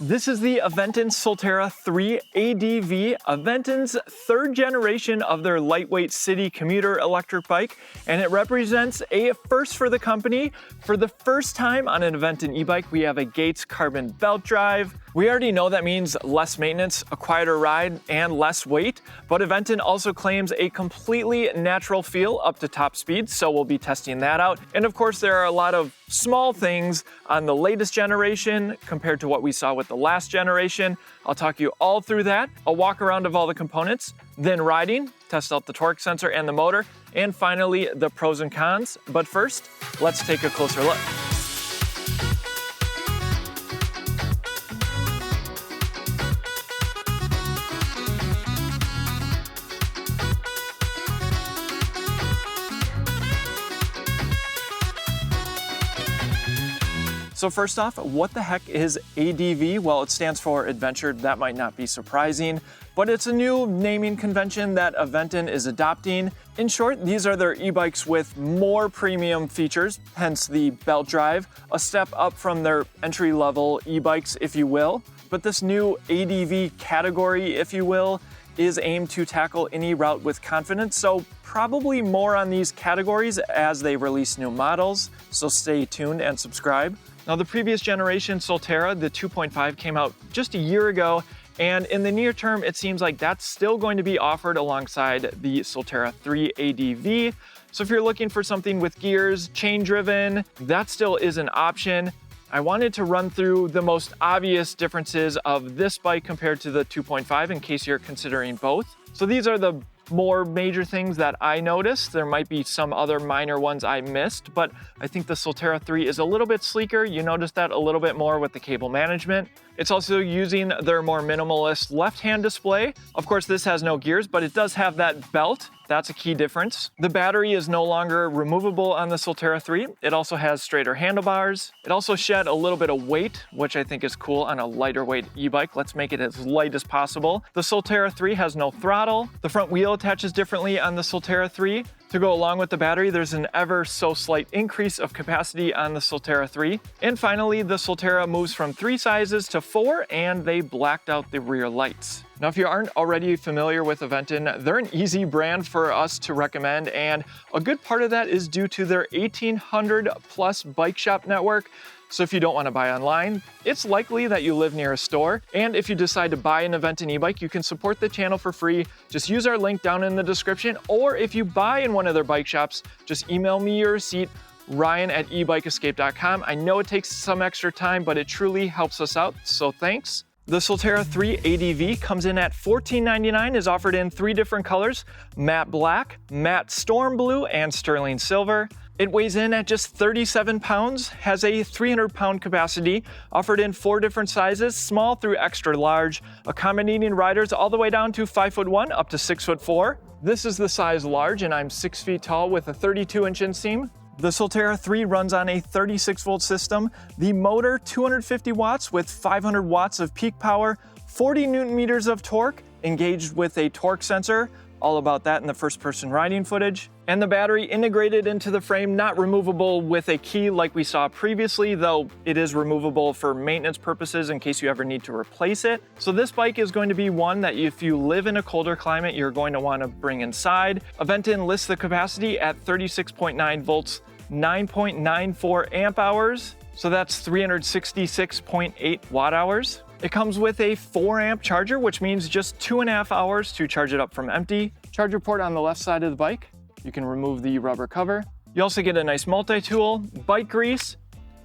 This is the Aventon Soltera 3 ADV, Aventon's third generation of their lightweight city commuter electric bike, and it represents a first for the company. For the first time on an Aventon e-bike, we have a Gates carbon belt drive. We already know that means less maintenance, a quieter ride, and less weight, but Aventon also claims a completely natural feel up to top speed, so we'll be testing that out. And of course, there are a lot of small things on the latest generation compared to what we saw with the last generation. I'll talk you all through that, a walk around of all the components, then riding, test out the torque sensor and the motor, and finally the pros and cons. But first, let's take a closer look. So first off, what the heck is ADV? Well, it stands for Adventure. That might not be surprising, but it's a new naming convention that Aventon is adopting. In short, these are their e-bikes with more premium features, hence the belt drive, a step up from their entry-level e-bikes, if you will. But this new ADV category, if you will, is aimed to tackle any route with confidence, so probably more on these categories as they release new models, so stay tuned and subscribe. Now, the previous generation Soltera, the 2.5, came out just a year ago, and in the near term, it seems like that's still going to be offered alongside the Soltera 3 ADV. So if you're looking for something with gears, chain-driven, that still is an option. I wanted to run through the most obvious differences of this bike compared to the 2.5 in case you're considering both. So these are the more major things that I noticed. There might be some other minor ones I missed, but I think the Soltera 3 is a little bit sleeker. You notice that a little bit more with the cable management. It's also using their more minimalist left-hand display. Of course, this has no gears, but it does have that belt. That's a key difference. The battery is no longer removable on the Soltera 3. It also has straighter handlebars. It also shed a little bit of weight, which I think is cool on a lighter weight e-bike. Let's make it as light as possible. The Soltera 3 has no throttle. The front wheel attaches differently on the Soltera 3. To go along with the battery, there's an ever so slight increase of capacity on the Soltera 3. And finally, the Soltera moves from 3 sizes to 4, and they blacked out the rear lights. Now, if you aren't already familiar with Aventon, they're an easy brand for us to recommend, and a good part of that is due to their 1,800 plus bike shop network. So if you don't want to buy online, it's likely that you live near a store. And if you decide to buy an Aventon e-bike, you can support the channel for free. Just use our link down in the description. Or if you buy in one of their bike shops, just email me your receipt, ryan@ebikeescape.com. I know it takes some extra time, but it truly helps us out, so thanks. The Soltera 3 ADV comes in at $14.99, is offered in 3 different colors: matte black, matte storm blue, and sterling silver. It weighs in at just 37 pounds, has a 300-pound capacity, offered in 4 different sizes, small through extra large, accommodating riders all the way down to 5'1" up to 6'4". This is the size large, and I'm 6 feet tall with a 32-inch inseam. The Soltera 3 runs on a 36-volt system. The motor, 250 watts with 500 watts of peak power, 40 newton meters of torque, engaged with a torque sensor. All about that in the first-person riding footage. And the battery integrated into the frame, not removable with a key like we saw previously, though it is removable for maintenance purposes in case you ever need to replace it. So this bike is going to be one that if you live in a colder climate, you're going to want to bring inside. Aventon lists the capacity at 36.9 volts, 9.94 amp hours. So that's 366.8 watt hours. It comes with a 4 amp charger, which means just 2.5 hours to charge it up from empty. Charger port on the left side of the bike. You can remove the rubber cover. You also get a nice multi-tool, bike grease,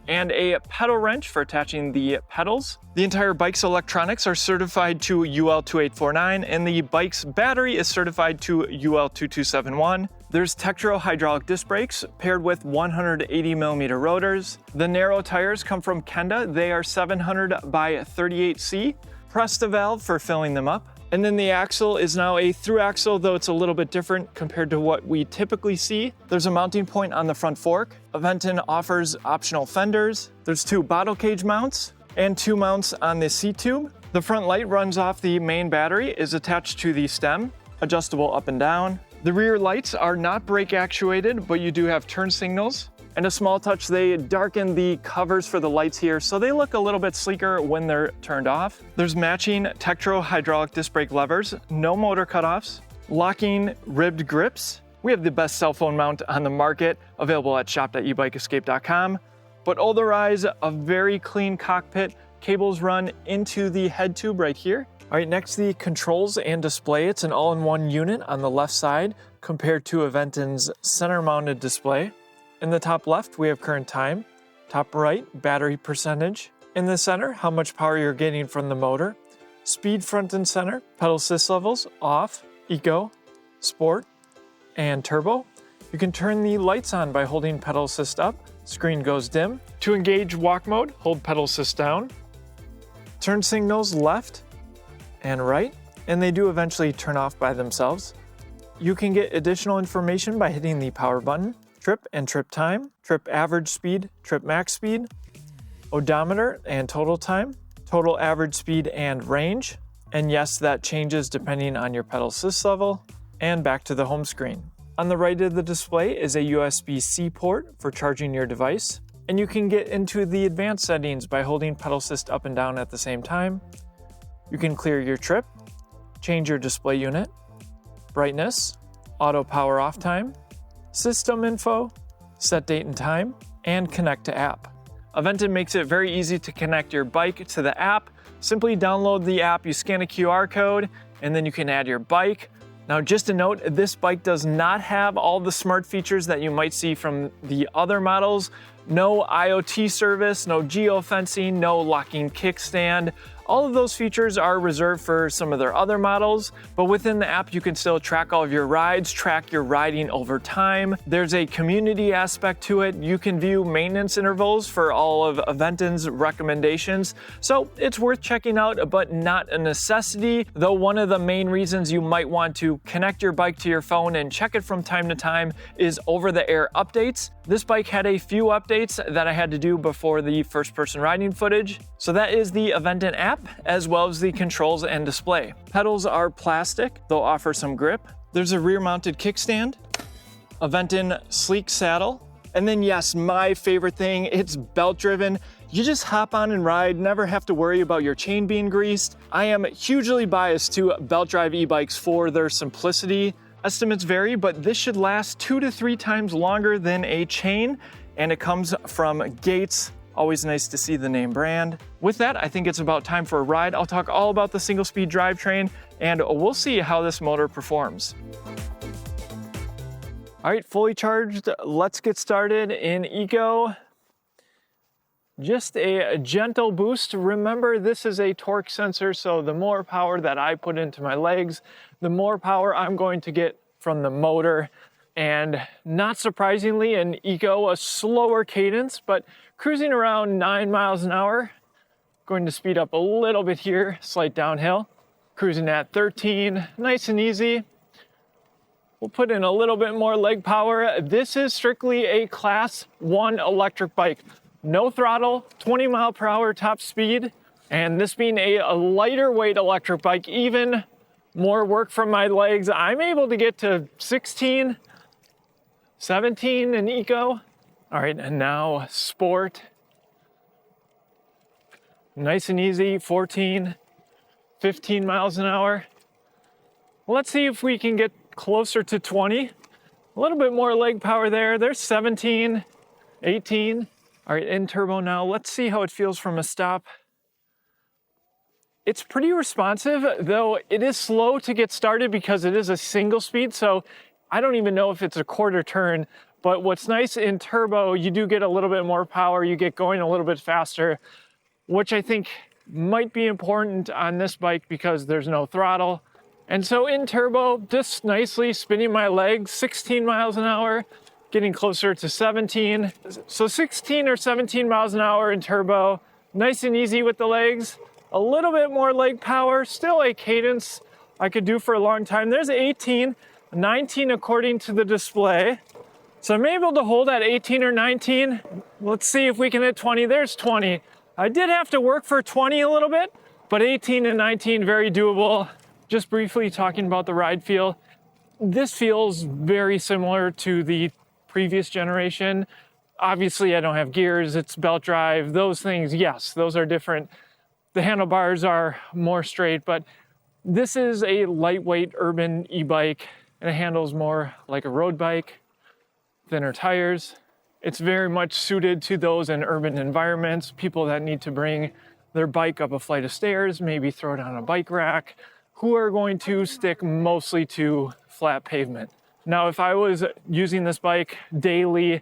and a pedal wrench for attaching the pedals. The entire bike's electronics are certified to UL 2849, and the bike's battery is certified to UL 2271. There's Tektro hydraulic disc brakes paired with 180 millimeter rotors. The narrow tires come from Kenda. They are 700 by 38C. Press the valve for filling them up. And then the axle is now a through axle, though it's a little bit different compared to what we typically see. There's a mounting point on the front fork. Aventon offers optional fenders. There's 2 bottle cage mounts and 2 mounts on the seat tube. The front light runs off the main battery, is attached to the stem, adjustable up and down. The rear lights are not brake actuated, but you do have turn signals. And a small touch, they darken the covers for the lights here so they look a little bit sleeker when they're turned off. There's matching Tektro hydraulic disc brake levers, no motor cutoffs, locking ribbed grips. We have the best cell phone mount on the market, available at shop.ebikeescape.com. But otherwise, a very clean cockpit. Cables run into the head tube right here. All right, next, the controls and display. It's an all-in-one unit on the left side compared to Aventon's center-mounted display. In the top left, we have current time. Top right, battery percentage. In the center, how much power you're getting from the motor. Speed front and center. Pedal assist levels, off, eco, sport, and turbo. You can turn the lights on by holding pedal assist up. Screen goes dim. To engage walk mode, hold pedal assist down. Turn signals left and right, and they do eventually turn off by themselves. You can get additional information by hitting the power button. Trip and trip time, trip average speed, trip max speed, odometer and total time, total average speed and range. And yes, that changes depending on your pedal assist level. And back to the home screen. On the right of the display is a USB-C port for charging your device. And you can get into the advanced settings by holding pedal assist up and down at the same time. You can clear your trip, change your display unit, brightness, auto power off time, system info, set date and time, and connect to app. Aventon makes it very easy to connect your bike to the app. Simply download the app, you scan a QR code, and then you can add your bike. Now, just a note, this bike does not have all the smart features that you might see from the other models. No IoT service, no geofencing, no locking kickstand. All of those features are reserved for some of their other models, but within the app you can still track all of your rides, track your riding over time. There's a community aspect to it. You can view maintenance intervals for all of Aventon's recommendations. So it's worth checking out, but not a necessity, though one of the main reasons you might want to connect your bike to your phone and check it from time to time is over-the-air updates. This bike had a few updates that I had to do before the first-person riding footage. So that is the Aventon app, as well as the controls and display. Pedals are plastic, they'll offer some grip. There's a rear-mounted kickstand, Aventon sleek saddle, and then yes, my favorite thing, it's belt-driven. You just hop on and ride, never have to worry about your chain being greased. I am hugely biased to belt-drive e-bikes for their simplicity. Estimates vary, but this should last 2 to 3 times longer than a chain, and it comes from Gates. Always nice to see the name brand. With that, I think it's about time for a ride. I'll talk all about the single-speed drivetrain, and we'll see how this motor performs. All right, fully charged. Let's get started in eco. Just a gentle boost. Remember, this is a torque sensor, so the more power that I put into my legs, the more power I'm going to get from the motor. And not surprisingly, in eco, a slower cadence, but cruising around 9 miles an hour. Going to speed up a little bit here, slight downhill. Cruising at 13, nice and easy. We'll put in a little bit more leg power. This is strictly a Class 1 electric bike. No throttle, 20 mile per hour top speed. And this being a lighter weight electric bike, even more work from my legs. I'm able to get to 16, 17 in eco. All right, and now sport. Nice and easy, 14, 15 miles an hour. Let's see if we can get closer to 20. A little bit more leg power there. There's 17, 18. All right, in turbo now. Let's see how it feels from a stop. It's pretty responsive, though it is slow to get started because it is a single speed, so I don't even know if it's a quarter turn. But what's nice in turbo, you do get a little bit more power, you get going a little bit faster, which I think might be important on this bike because there's no throttle. And so in turbo, just nicely spinning my legs, 16 miles an hour, getting closer to 17. So 16 or 17 miles an hour in turbo, nice and easy with the legs, a little bit more leg power, still a cadence I could do for a long time. There's 18, 19 according to the display. So I'm able to hold at 18 or 19. Let's see if we can hit 20. There's 20. I did have to work for 20 a little bit, but 18 and 19, very doable. Just briefly talking about the ride feel. This feels very similar to the previous generation. Obviously, I don't have gears, it's belt drive. Those things, yes, those are different. The handlebars are more straight, but this is a lightweight urban e-bike, and it handles more like a road bike, thinner tires. It's very much suited to those in urban environments, people that need to bring their bike up a flight of stairs, maybe throw it on a bike rack, who are going to stick mostly to flat pavement. Now, if I was using this bike daily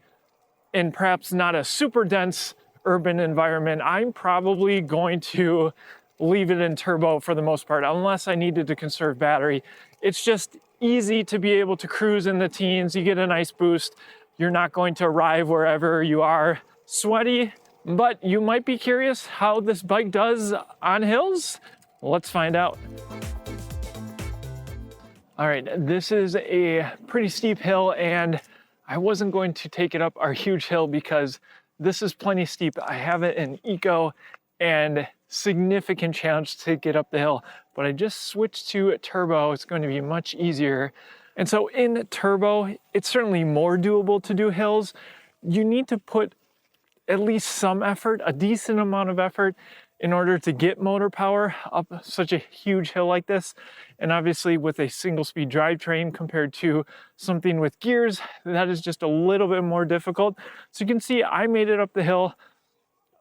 in perhaps not a super dense urban environment, I'm probably going to leave it in turbo for the most part, unless I needed to conserve battery. It's just easy to be able to cruise in the teens. You get a nice boost. You're not going to arrive wherever you are sweaty, but you might be curious how this bike does on hills. Let's find out. All right, this is a pretty steep hill, and I wasn't going to take it up our huge hill because this is plenty steep. I have it in Eco and significant challenge to get up the hill, but I just switched to turbo. It's going to be much easier. And so in turbo, it's certainly more doable to do hills. You need to put at least some effort, a decent amount of effort, in order to get motor power up such a huge hill like this. And obviously with a single speed drivetrain compared to something with gears, that is just a little bit more difficult. So you can see I made it up the hill.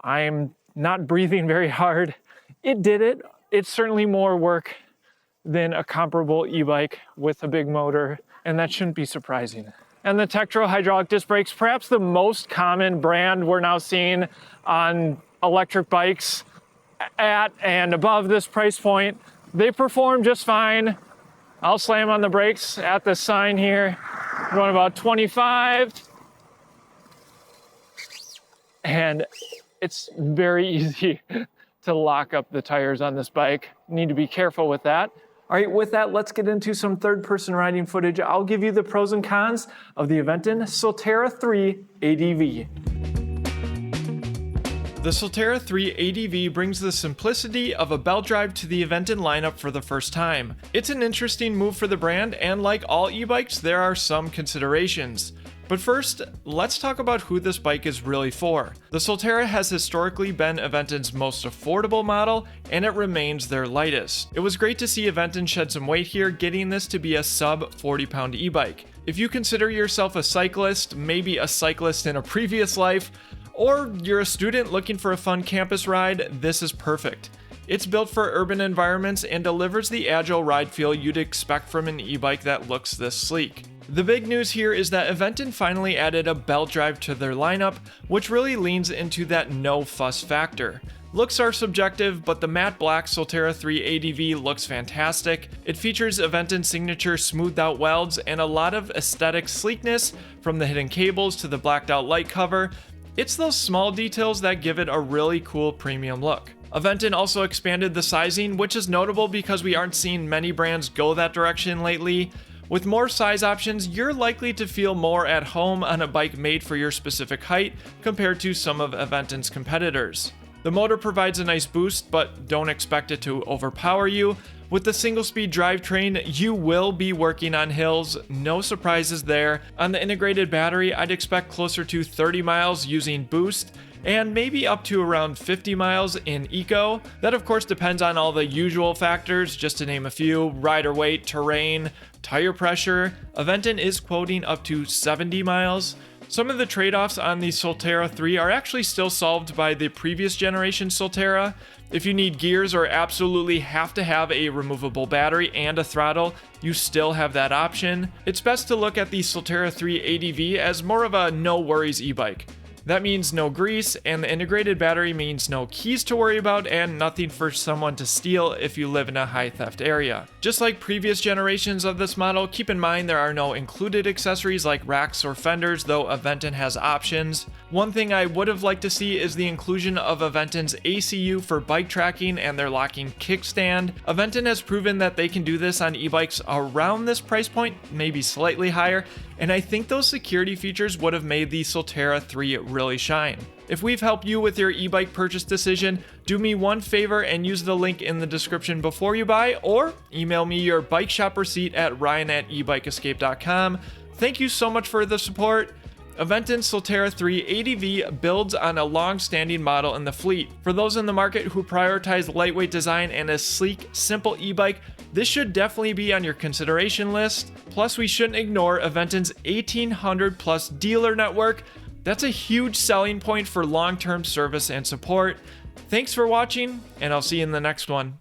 I'm not breathing very hard. It did it. It's certainly more work than a comparable e-bike with a big motor, and that shouldn't be surprising. And the Tektro hydraulic disc brakes, perhaps the most common brand we're now seeing on electric bikes at and above this price point. They perform just fine. I'll slam on the brakes at the sign here. Going about 25. And it's very easy to lock up the tires on this bike. You need to be careful with that. All right, with that, let's get into some third-person riding footage. I'll give you the pros and cons of the Aventon Soltera 3 ADV. The Soltera 3 ADV brings the simplicity of a belt drive to the Aventon lineup for the first time. It's an interesting move for the brand, and like all e-bikes, there are some considerations. But first, let's talk about who this bike is really for. The Soltera has historically been Aventon's most affordable model, and it remains their lightest. It was great to see Aventon shed some weight here, getting this to be a sub 40-pound e-bike. If you consider yourself a cyclist, maybe a cyclist in a previous life, or you're a student looking for a fun campus ride, this is perfect. It's built for urban environments and delivers the agile ride feel you'd expect from an e-bike that looks this sleek. The big news here is that Aventon finally added a belt drive to their lineup, which really leans into that no fuss factor. Looks are subjective, but the matte black Soltera 3 ADV looks fantastic. It features Aventon's signature smoothed out welds and a lot of aesthetic sleekness, from the hidden cables to the blacked out light cover. It's those small details that give it a really cool premium look. Aventon also expanded the sizing, which is notable because we aren't seeing many brands go that direction lately. With more size options, you're likely to feel more at home on a bike made for your specific height compared to some of Aventon's competitors. The motor provides a nice boost, but don't expect it to overpower you. With the single-speed drivetrain, you will be working on hills, no surprises there. On the integrated battery, I'd expect closer to 30 miles using boost, and maybe up to around 50 miles in Eco. That of course depends on all the usual factors, just to name a few: rider weight, terrain, tire pressure. Aventon is quoting up to 70 miles. Some of the trade-offs on the Soltera 3 are actually still solved by the previous generation Soltera. If you need gears or absolutely have to have a removable battery and a throttle, you still have that option. It's best to look at the Soltera 3 ADV as more of a no-worries e-bike. That means no grease, and the integrated battery means no keys to worry about and nothing for someone to steal if you live in a high theft area. Just like previous generations of this model, keep in mind there are no included accessories like racks or fenders, though Aventon has options. One thing I would have liked to see is the inclusion of Aventon's ACU for bike tracking and their locking kickstand. Aventon has proven that they can do this on e-bikes around this price point, maybe slightly higher, and I think those security features would have made the Soltera 3 really shine. If we've helped you with your e-bike purchase decision, do me one favor and use the link in the description before you buy, or email me your bike shop receipt at ryan@ebikeescape.com. Thank you so much for the support. Aventon Soltera 3 ADV builds on a long-standing model in the fleet. For those in the market who prioritize lightweight design and a sleek, simple e-bike, this should definitely be on your consideration list. Plus, we shouldn't ignore Aventon's 1,800 plus dealer network. That's a huge selling point for long-term service and support. Thanks for watching, and I'll see you in the next one.